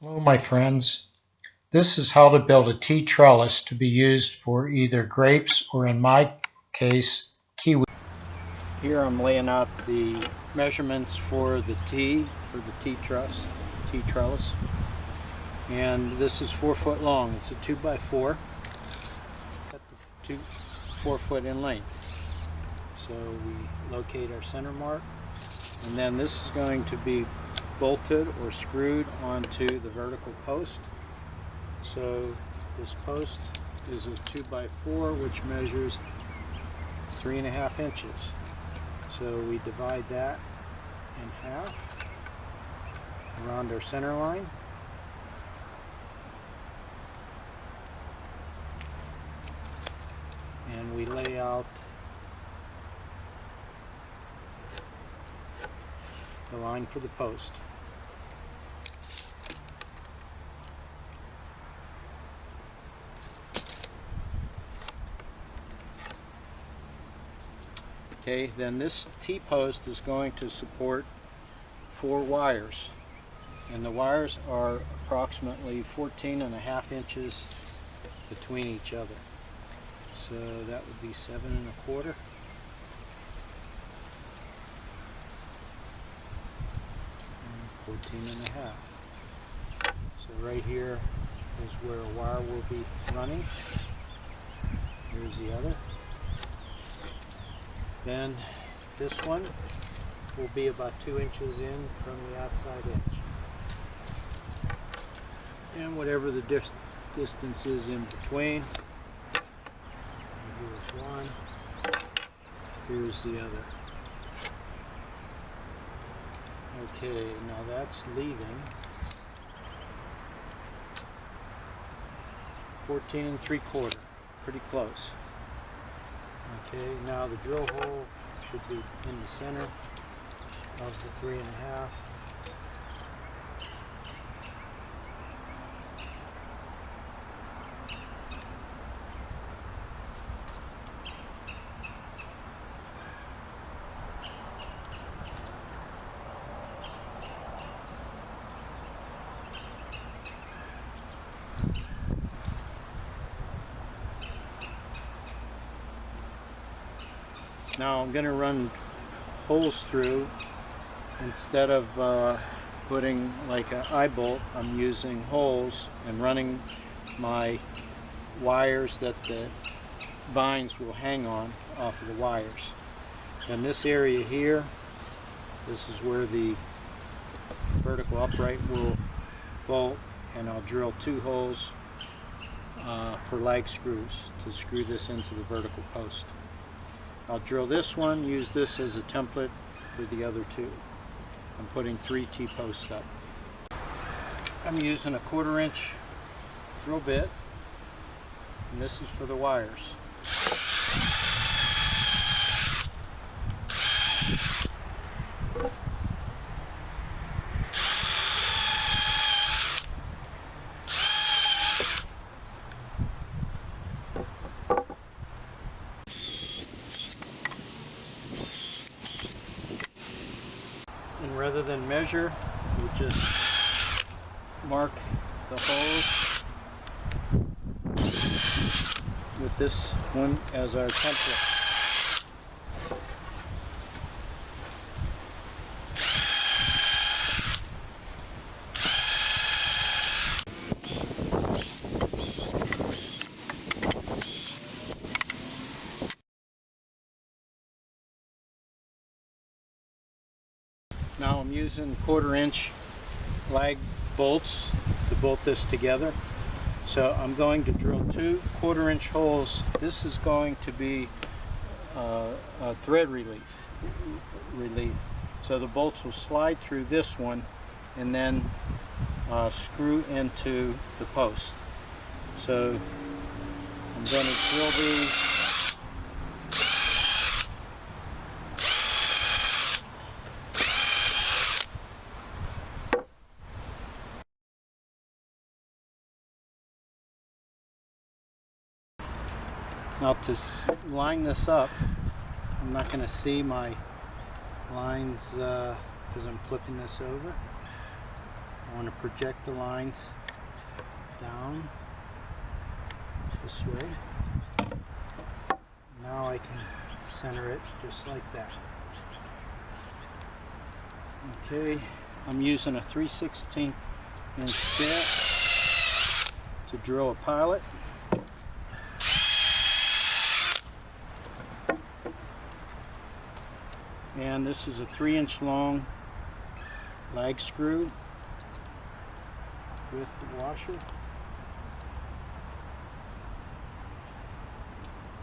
Hello my friends, this is how to build a tea trellis to be used for either grapes or in my case kiwi. Here I'm laying out the measurements for the tea trellis, and this is 4 foot long. It's a 2x4, cut the 4 foot in length. So we locate our center mark, and then this is going to be bolted or screwed onto the vertical post. So this post is a 2x4 which measures 3.5 inches. So we divide that in half around our center line. And we lay out the line for the post. Okay, then this T-post is going to support 4 wires, and the wires are approximately 14.5 inches between each other. So that would be 7.25. And 14.5. So right here is where a wire will be running. Here's the other. Then this one will be about 2 inches in from the outside edge. And whatever the distance is in between. Here's one. Here's the other. Okay, now that's leaving 14.75, pretty close. Okay, now the drill hole should be in the center of the 3.5. Now I'm going to run holes through. Instead of putting like an eye bolt, I'm using holes and running my wires that the vines will hang on off of the wires. And this area here, this is where the vertical upright will bolt, and I'll drill 2 holes for lag screws to screw this into the vertical post. I'll drill this one, use this as a template for the other 2. I'm putting 3 T-posts up. I'm using a 1/4 inch drill bit, and this is for the wires. And rather than measure, we'll just mark the holes with this one as our template. Now I'm using 1/4 inch lag bolts to bolt this together. So I'm going to drill 2 1/4 inch holes. This is going to be a thread relief. So the bolts will slide through this one and then screw into the post. So I'm going to drill these. Now to line this up, I'm not going to see my lines because I'm flipping this over. I want to project the lines down this way. Now I can center it just like that. Okay, I'm using a 3/16 inch bit to drill a pilot. And this is a 3-inch long lag screw with the washer.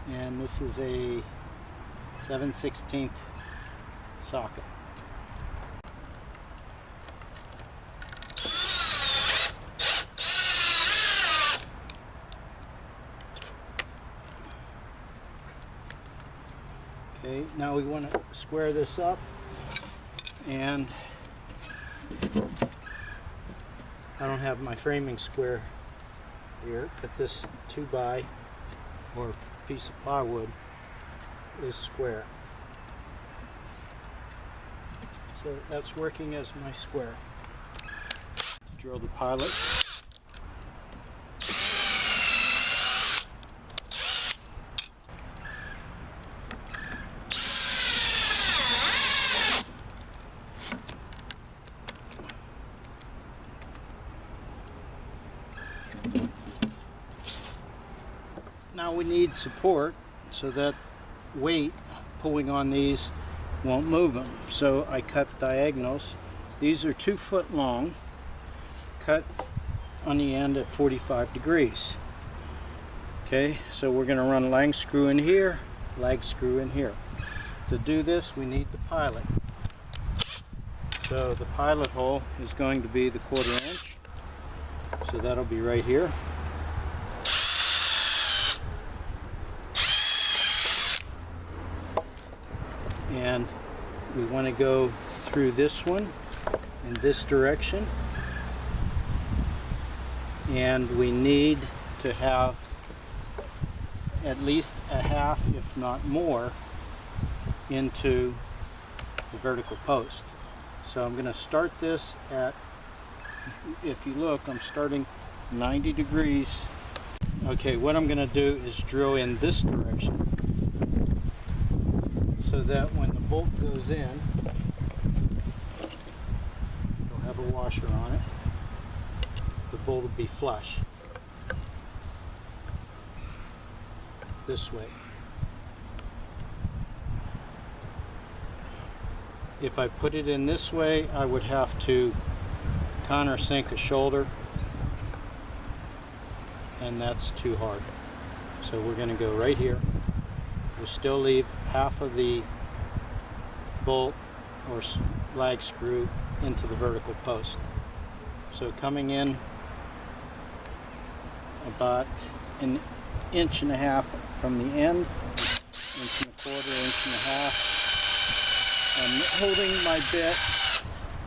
And this is a 7/16 socket. Okay, now we want to square this up, and I don't have my framing square here, but this 2x or piece of plywood is square. So that's working as my square. Drill the pilot. Now we need support so that weight pulling on these won't move them. So I cut diagonals. These are 2 foot long, cut on the end at 45 degrees. Okay, so we're going to run a lag screw in here, lag screw in here. To do this, we need the pilot. So the pilot hole is going to be the 1/4 inch. So that'll be right here. And we want to go through this one in this direction, and we need to have at least a half, if not more, into the vertical post. So I'm going to start this at, if you look, I'm starting 90 degrees. Okay, what I'm going to do is drill in this direction, so that when the bolt goes in, it'll have a washer on it. The bolt will be flush this way. If I put it in this way, I would have to countersink a shoulder, and that's too hard. So we're going to go right here. We'll still leave half of the bolt or lag screw into the vertical post. So coming in about 1.5 inches from the end, 1.25 inches, 1.5 inches. I'm holding my bit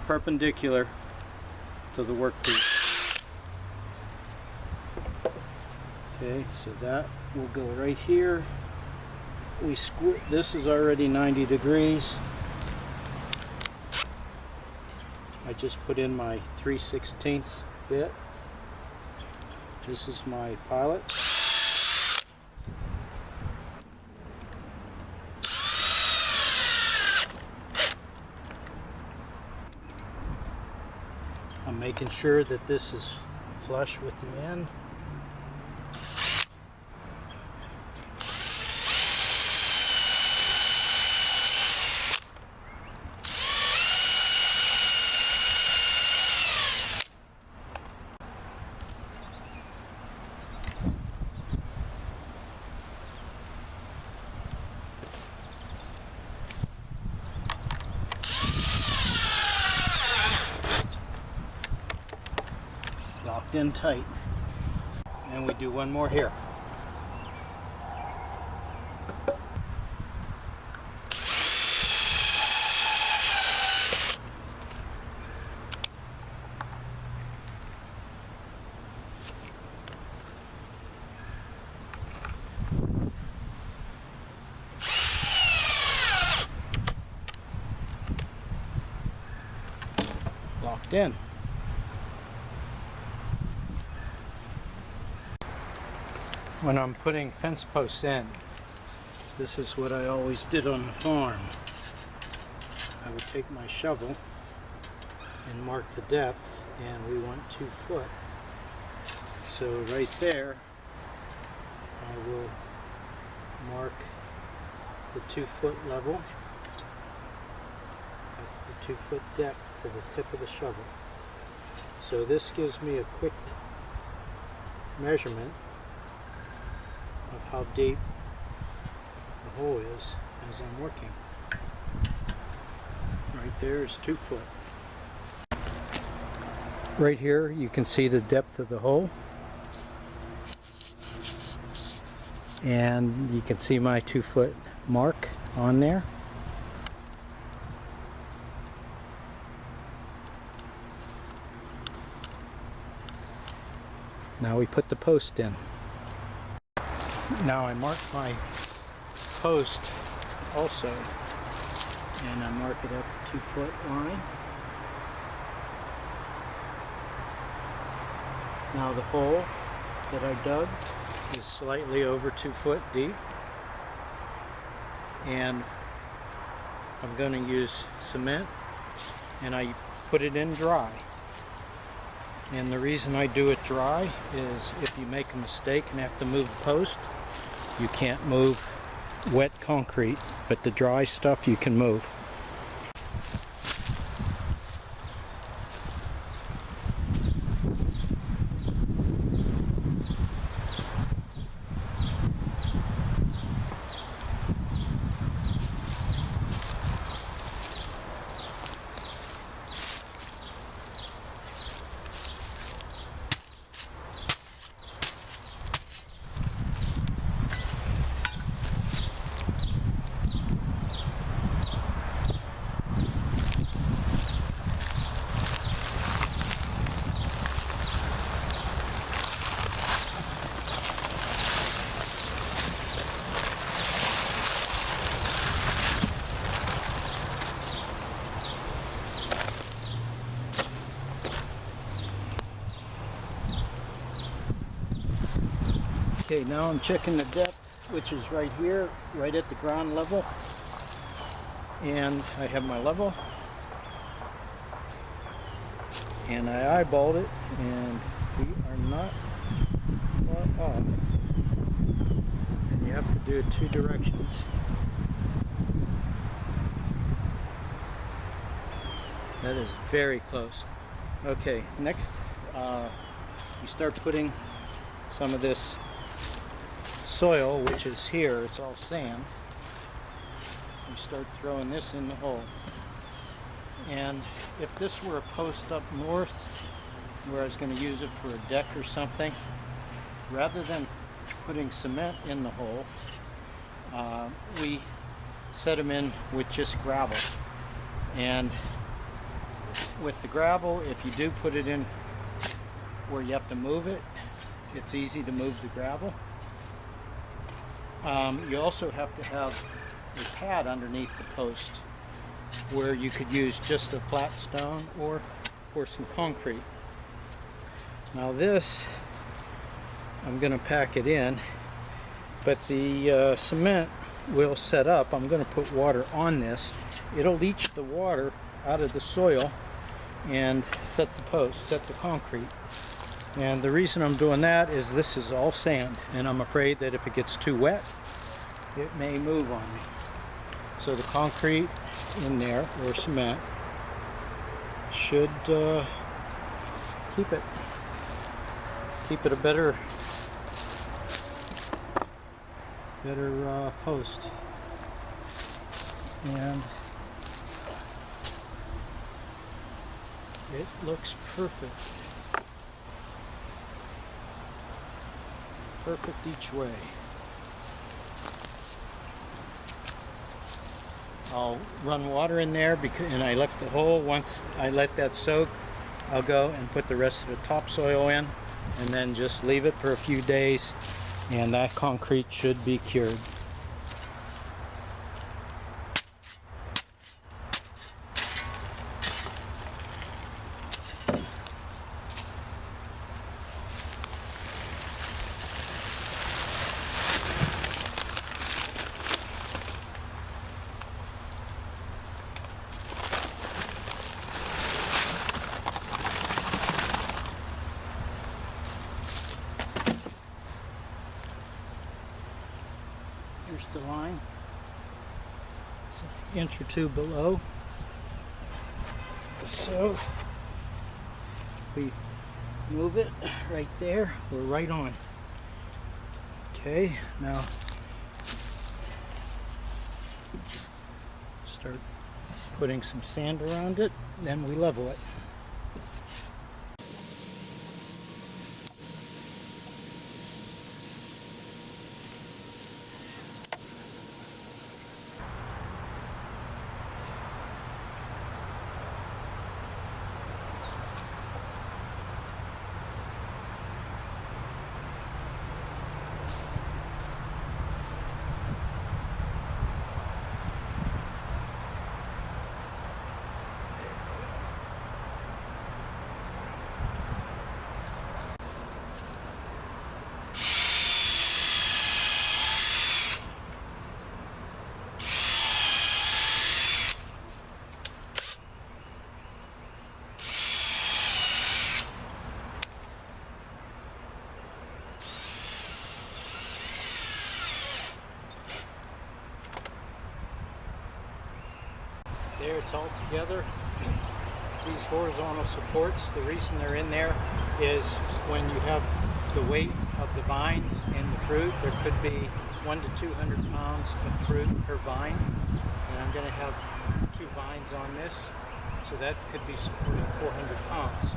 perpendicular to the workpiece. Okay, so that will go right here. This is already 90 degrees. I just put in my 3/16 bit. This is my pilot. I'm making sure that this is flush with the end. Locked in tight. And we do one more here. Locked in. when I'm putting fence posts in, this is what I always did on the farm. I would take my shovel and mark the depth, and we want 2 foot. So right there, I will mark the 2 foot level. That's the 2 foot depth to the tip of the shovel. So this gives me a quick measurement of how deep the hole is as I'm working. Right there is 2 foot. Right here you can see the depth of the hole, and you can see my 2 foot mark on there. Now we put the post in. Now I mark my post also, and I mark it at the 2 foot line. Now the hole that I dug is slightly over 2 foot deep, and I'm going to use cement, and I put it in dry. And the reason I do it dry is if you make a mistake and have to move the post, you can't move wet concrete, but the dry stuff you can move. Okay, now I'm checking the depth, which is right here, right at the ground level. And I have my level. And I eyeballed it, and we are not far off. And you have to do it 2 directions. That is very close. Okay, next you start putting some of this soil, which is here, it's all sand. You start throwing this in the hole. And if this were a post up north, where I was going to use it for a deck or something, rather than putting cement in the hole, we set them in with just gravel. And with the gravel, if you do put it in where you have to move it, it's easy to move the gravel. You also have to have a pad underneath the post where you could use just a flat stone or some concrete. Now this, I'm going to pack it in, but the cement will set up. I'm going to put water on this. It'll leach the water out of the soil and set the post, set the concrete. And the reason I'm doing that is this is all sand, and I'm afraid that if it gets too wet, it may move on me. So the concrete in there, or cement, should keep it a better post. And it looks perfect. Perfect each way. I'll run water in there and I left the hole. Once I let that soak, I'll go and put the rest of the topsoil in, and then just leave it for a few days, and that concrete should be cured. the line. It's an inch or two below. So we move it right there. We're right on. Okay, now start putting some sand around it, then we level it. There, it's all together. These horizontal supports, the reason they're in there is when you have the weight of the vines and the fruit, there could be 100 to 200 pounds of fruit per vine. And I'm going to have 2 vines on this, so that could be supporting 400 pounds.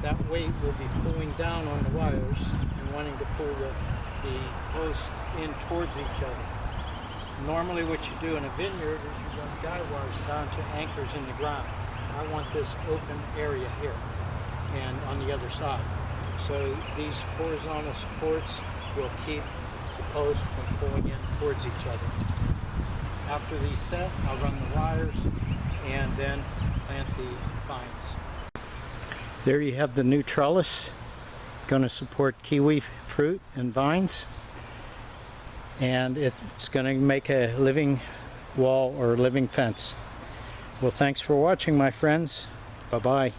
That weight will be pulling down on the wires and wanting to pull the post in towards each other. Normally what you do in a vineyard is you run guy wires down to anchors in the ground. I want this open area here and on the other side. So these horizontal supports will keep the post from pulling in towards each other. After these set, I'll run the wires and then plant the vines. There you have the new trellis. Going to support kiwi fruit and vines. And it's going to make a living wall or living fence. Well, thanks for watching, my friends. Bye-bye.